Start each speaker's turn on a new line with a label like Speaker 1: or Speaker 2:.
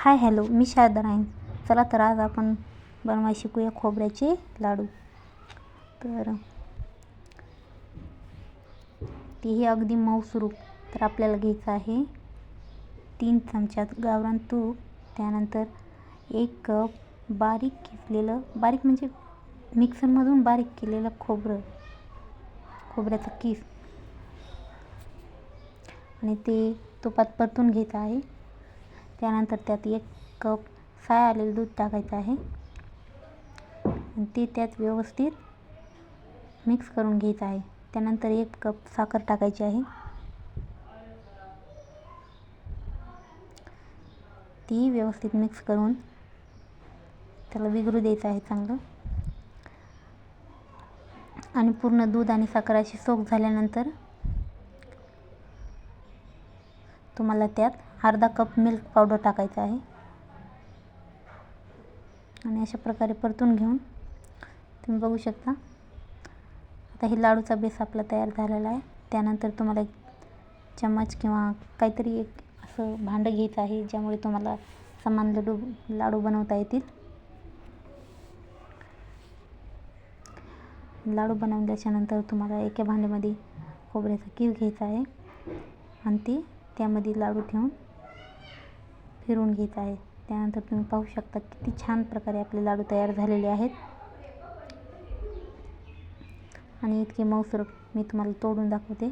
Speaker 1: Hi hello, मी शारदा राईन. चला तर आज आपण बनवायला शिकूया खोबऱ्याचे लाडू. तर तेही अगदी मऊसुरूक. तर आपल्याला घ्यायचं आहे 3 चमचा गावरान तूप, त्यानंतर 1 कप बारीक किसलेलं, बारीक म्हणजे मिक्सरमधून बारीक केलेलं खोबऱ्याचा किस, आणि ते तुपात परतून घ्यायचं आहे. त्यानंतर त्यात 1 कप साय आलेलं दूध टाकायचं आहे आणि ते त्यात व्यवस्थित मिक्स करून घ्यायचं आहे. त्यानंतर 1 कप साखर टाकायची आहे. ती व्यवस्थित मिक्स करून त्याला विघरू द्यायचं आहे चांगलं. आणि पूर्ण दूध आणि साखर अशी सोक झाल्यानंतर तुम्हाला त्यात अर्धा कप मिल्क पावडर टाकायचं आहे आणि अशा प्रकारे परतून घेऊन तुम्ही बघू शकता आता हे लाडूचा बेस आपला तयार झालेला आहे. त्यानंतर तुम्हाला 1 चम्मच किंवा काहीतरी एक असं भांडं घ्यायचं आहे ज्यामुळे तुम्हाला समान लाडू बनवता येतील. लाडू बनवल्याच्यानंतर तुम्हाला एका भांड्यामध्ये खोबऱ्याचा किस घ्यायचा आहे आणि ते त्यामध्ये लाडू ठेवून फिरवून घ्यायचं आहे. त्यानंतर तुम्ही पाहू शकता किती छान प्रकारे आपले लाडू तयार झालेले आहेत आणि इतके मऊसुरूक. मी तुम्हाला तोडून दाखवते.